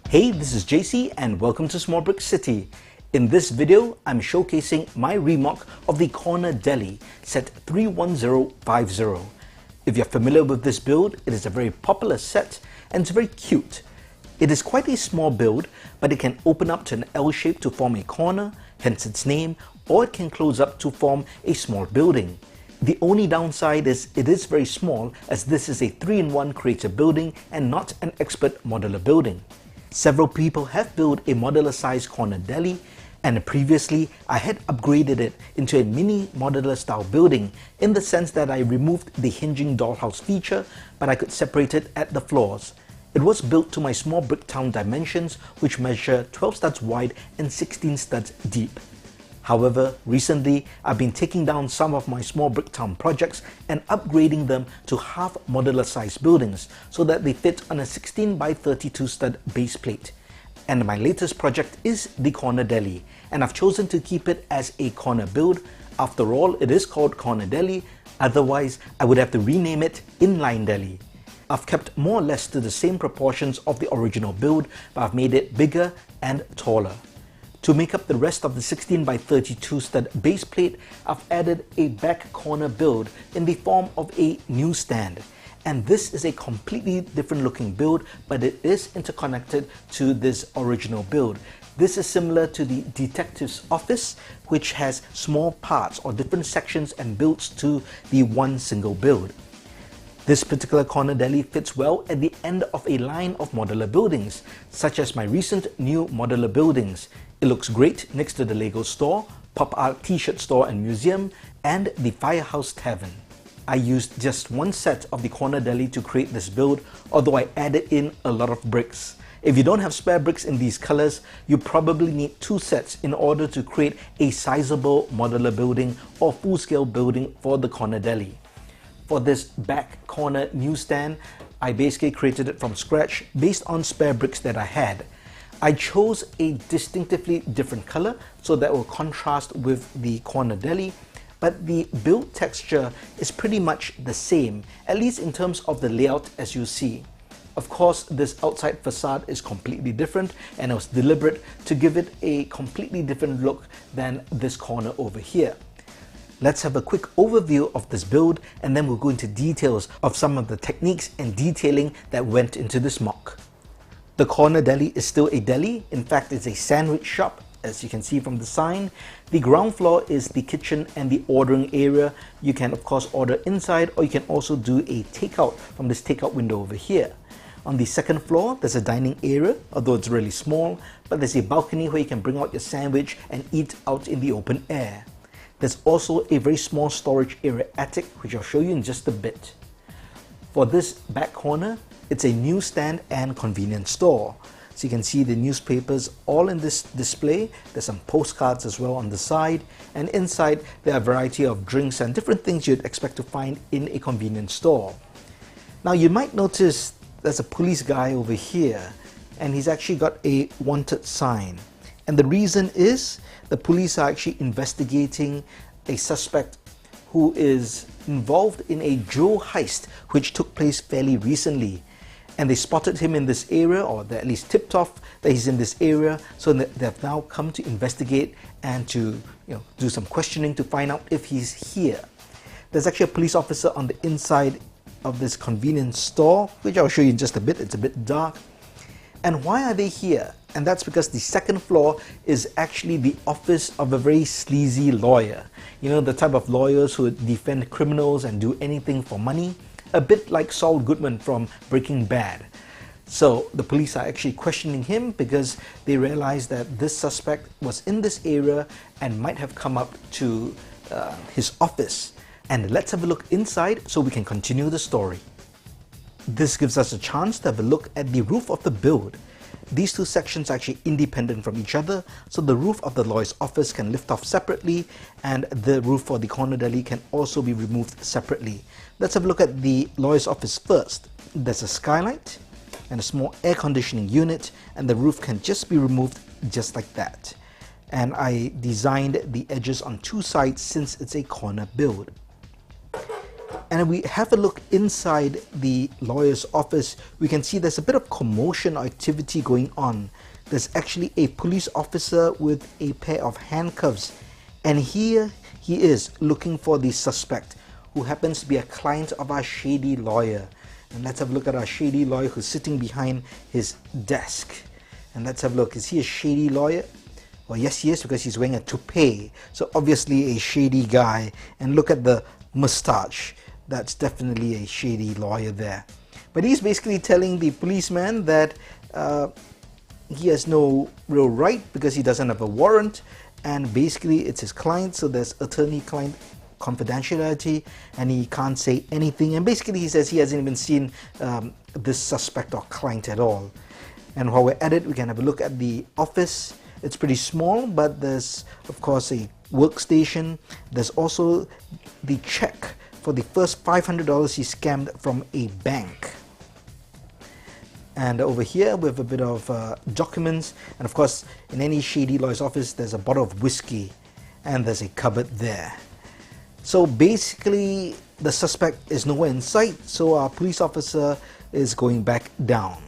Hey, this is JC and welcome to Small Brick City. In this video, I'm showcasing my remodel of the Corner Deli set 31050. If you're familiar with this build, it is a very popular set and it's very cute. It is quite a small build, but it can open up to an L shape to form a corner, hence its name, or it can close up to form a small building. The only downside is it is very small, as this is a 3-in-1 creative building and not an expert modular building. Several people have built a modular size corner deli, and previously I had upgraded it into a mini modular style building in the sense that I removed the hinging dollhouse feature, but I could separate it at the floors. It was built to my small brick town dimensions, which measure 12 studs wide and 16 studs deep. However, recently I've been taking down some of my small brick town projects and upgrading them to half modular size buildings so that they fit on a 16 by 32 stud base plate. And my latest project is the Corner Deli, and I've chosen to keep it as a corner build. After all, it is called Corner Deli, otherwise I would have to rename it Inline Deli. I've kept more or less to the same proportions of the original build, but I've made it bigger and taller. To make up the rest of the 16 by 32 stud base plate, I've added a back corner build in the form of a Newsstand. And this is a completely different looking build, but it is interconnected to this original build. This is similar to the detective's office, which has small parts or different sections and builds to the one single build. This particular corner deli fits well at the end of a line of modular buildings, such as my recent new modular buildings. It looks great next to the LEGO store, pop art t-shirt store and museum, and the Firehouse Tavern. I used just one set of the corner deli to create this build, although I added in a lot of bricks. If you don't have spare bricks in these colors, you probably need two sets in order to create a sizable modular building or full-scale building for the corner deli. For this back corner newsstand, I basically created it from scratch based on spare bricks that I had. I chose a distinctively different color so that will contrast with the corner deli, but the build texture is pretty much the same, at least in terms of the layout as you see. Of course, this outside facade is completely different, and it was deliberate to give it a completely different look than this corner over here. Let's have a quick overview of this build, and then we'll go into details of some of the techniques and detailing that went into this MOC. The Corner Deli is still a deli. In fact, it's a sandwich shop, as you can see from the sign. The ground floor is the kitchen and the ordering area. You can of course order inside, or you can also do a takeout from this takeout window over here. On the second floor, there's a dining area, although it's really small, but there's a balcony where you can bring out your sandwich and eat out in the open air. There's also a very small storage area attic, which I'll show you in just a bit. For this back corner, it's a newsstand and convenience store. So you can see the newspapers all in this display. There's some postcards as well on the side, and inside there are a variety of drinks and different things you'd expect to find in a convenience store. Now you might notice there's a police guy over here, and he's actually got a wanted sign. And the reason is the police are actually investigating a suspect who is involved in a jewel heist which took place fairly recently. And they spotted him in this area, or they at least tipped off that he's in this area, so they've now come to investigate and to do some questioning to find out if he's here. There's actually a police officer on the inside of this convenience store, which I'll show you in just a bit. It's a bit dark. And why are they here? And that's because the second floor is actually the office of a very sleazy lawyer. You know, the type of lawyers who defend criminals and do anything for money. A bit like Saul Goodman from Breaking Bad. So the police are actually questioning him because they realized that this suspect was in this area and might have come up to his office. And let's have a look inside so we can continue the story. This gives us a chance to have a look at the roof of the build. These two sections are actually independent from each other, so the roof of the lawyer's office can lift off separately, and the roof for the corner deli can also be removed separately. Let's have a look at the lawyer's office first. There's a skylight and a small air conditioning unit, and the roof can just be removed just like that. And I designed the edges on two sides since it's a corner build. And if we have a look inside the lawyer's office, we can see there's a bit of commotion or activity going on. There's actually a police officer with a pair of handcuffs, and here he is looking for the suspect, who happens to be a client of our shady lawyer. And let's have a look at our shady lawyer who's sitting behind his desk. And let's have a look. Is he a shady lawyer? Well, yes, he is, because he's wearing a toupee. So obviously a shady guy. And look at the mustache. That's definitely a shady lawyer there. But he's basically telling the policeman that he has no real right because he doesn't have a warrant. And basically it's his client, so there's attorney-client confidentiality, and he can't say anything. And basically he says he hasn't even seen this suspect or client at all. And while we're at it, we can have a look at the office. It's pretty small, but there's of course a workstation. There's also the check for the first $500 he scammed from a bank. And over here we have a bit of documents, and of course in any shady lawyer's office there's a bottle of whiskey, and there's a cupboard there. So basically the suspect is nowhere in sight, so our police officer is going back down.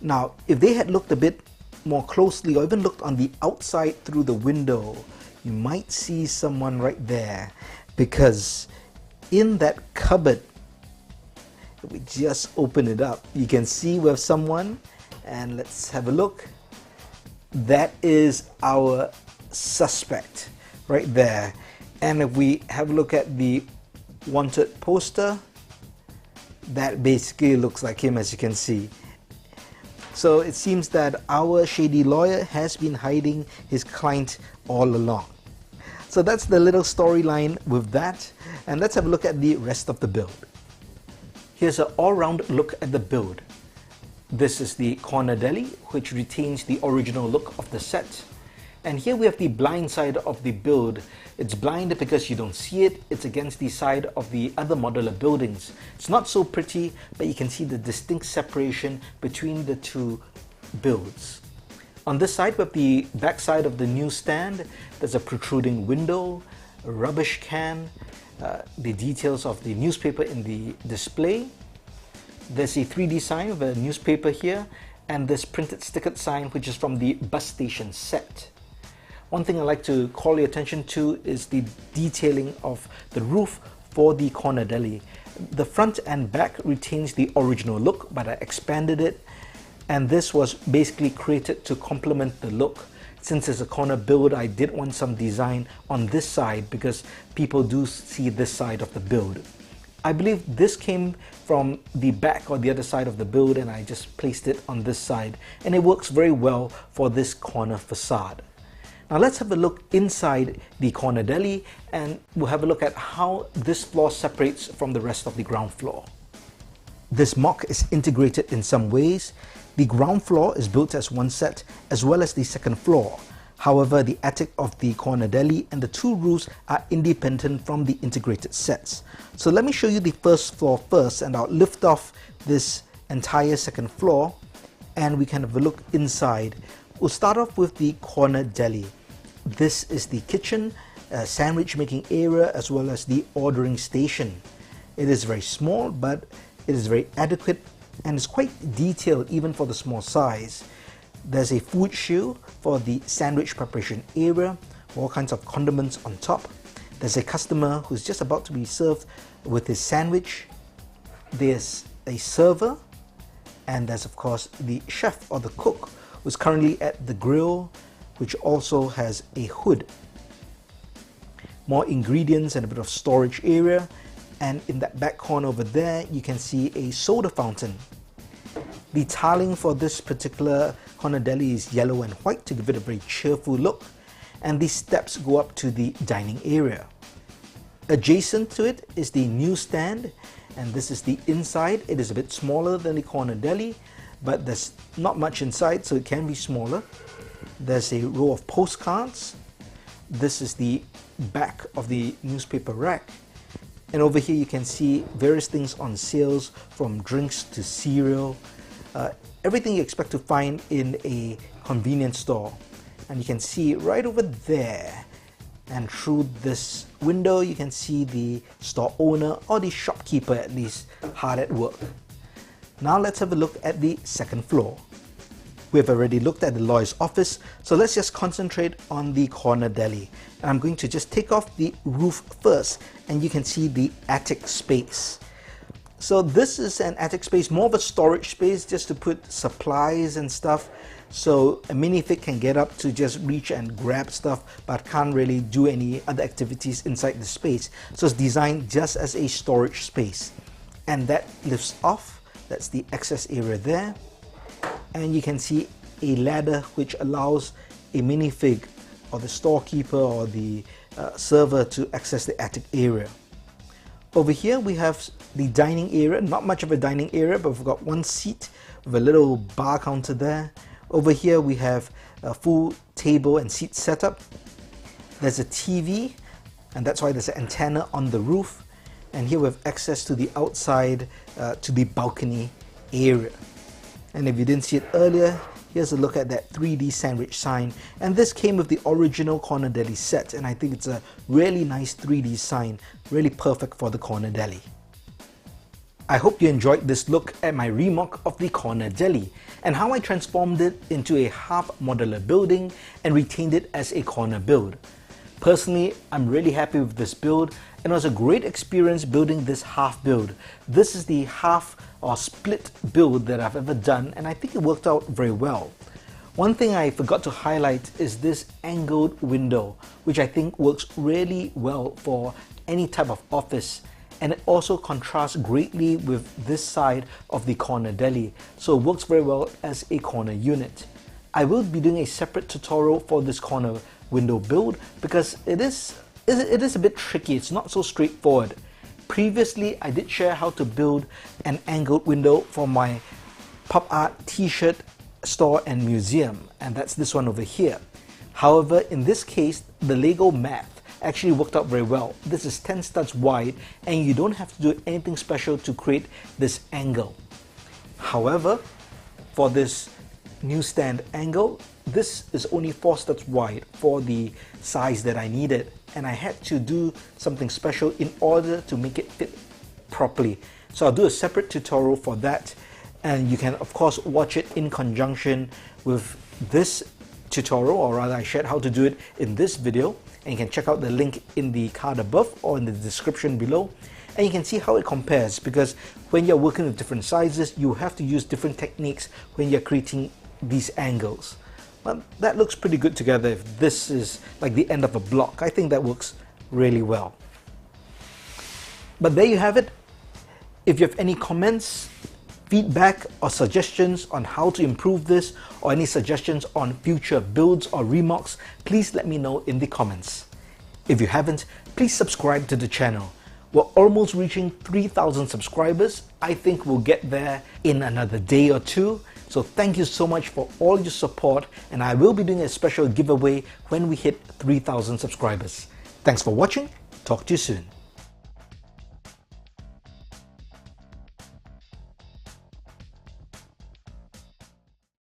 Now if they had looked a bit more closely, or even looked on the outside through the window, you might see someone right there, because in that cupboard, if we just open it up, you can see we have someone, and let's have a look. That is our suspect right there. And if we have a look at the wanted poster, that basically looks like him, as you can see. So it seems that our shady lawyer has been hiding his client all along. So that's the little storyline with that. And let's have a look at the rest of the build. Here's an all-round look at the build. This is the corner deli, which retains the original look of the set. And here we have the blind side of the build. It's blind because you don't see it. It's against the side of the other modular buildings. It's not so pretty, but you can see the distinct separation between the two builds. On this side, we have the back side of the newsstand. There's a protruding window, a rubbish can, the details of the newspaper in the display. There's a 3D sign of a newspaper here, and this printed stickered sign which is from the bus station set. One thing I'd like to call your attention to is the detailing of the roof for the corner deli. The front and back retains the original look, but I expanded it, and this was basically created to complement the look. Since it's a corner build, I did want some design on this side because people do see this side of the build. I believe this came from the back or the other side of the build, and I just placed it on this side, and it works very well for this corner facade. Now let's have a look inside the corner deli, and we'll have a look at how this floor separates from the rest of the ground floor. This MOC is integrated in some ways. The ground floor is built as one set, as well as the second floor. However, the attic of the corner deli and the two roofs are independent from the integrated sets. So let me show you the first floor first, and I'll lift off this entire second floor and we can have a look inside. We'll start off with the corner deli. This is the kitchen, sandwich making area, as well as the ordering station. It is very small, but it is very adequate and is quite detailed even for the small size. There's a food shield for the sandwich preparation area, all kinds of condiments on top. There's a customer who's just about to be served with his sandwich. There's a server, and there's of course the chef or the cook who's currently at the grill, which also has a hood. More ingredients and a bit of storage area, and in that back corner over there you can see a soda fountain. The tiling for this particular corner deli is yellow and white to give it a very cheerful look, and these steps go up to the dining area. Adjacent to it is the newsstand, and this is the inside. It is a bit smaller than the corner deli, but there's not much inside, so it can be smaller. There's a row of postcards. This is the back of the newspaper rack, and over here you can see various things on sales, from drinks to cereal, everything you expect to find in a convenience store. And you can see right over there and through this window you can see the store owner, or the shopkeeper at least, hard at work. Now let's have a look at the second floor. We've already looked at the lawyer's office, so let's just concentrate on the corner deli. And I'm going to just take off the roof first, and you can see the attic space. So this is an attic space, more of a storage space just to put supplies and stuff. So a minifig can get up to just reach and grab stuff, but can't really do any other activities inside the space. So it's designed just as a storage space. And that lifts off, that's the access area there. And you can see a ladder which allows a minifig or the storekeeper or the server to access the attic area. Over here we have the dining area, not much of a dining area, but we've got one seat with a little bar counter there. Over here we have a full table and seat setup. There's a TV, and that's why there's an antenna on the roof. And here we have access to the outside, to the balcony area. And if you didn't see it earlier, here's a look at that 3D sandwich sign. And this came with the original Corner Deli set, and I think it's a really nice 3D sign, really perfect for the Corner Deli. I hope you enjoyed this look at my remock of the Corner Deli and how I transformed it into a half modular building and retained it as a corner build. Personally, I'm really happy with this build, and it was a great experience building this half build. This is the half or split build that I've ever done, and I think it worked out very well. One thing I forgot to highlight is this angled window, which I think works really well for any type of office. And it also contrasts greatly with this side of the Corner Deli, so it works very well as a corner unit. I will be doing a separate tutorial for this corner window build because it is a bit tricky. It's not so straightforward. Previously, I did share how to build an angled window for my pop art t-shirt store and museum, and that's this one over here. However, in this case, the LEGO math actually worked out very well. This is 10 studs wide, and you don't have to do anything special to create this angle. However, for this Newsstand angle, this is only 4 studs wide for the size that I needed, and I had to do something special in order to make it fit properly. So I'll do a separate tutorial for that, and you can of course watch it in conjunction with this tutorial, or rather I shared how to do it in this video, and you can check out the link in the card above or in the description below, and you can see how it compares, because when you're working with different sizes you have to use different techniques when you're creating these angles. But that looks pretty good together. If this is like the end of a block, I think that works really well. But there you have it. If you have any comments, feedback or suggestions on how to improve this, or any suggestions on future builds or remocks, please let me know in the comments. If you haven't, please subscribe to the channel. We're almost reaching 3,000 subscribers. I think we'll get there in another day or two. So thank you so much for all your support, and I will be doing a special giveaway when we hit 3,000 subscribers. Thanks for watching. Talk to you soon.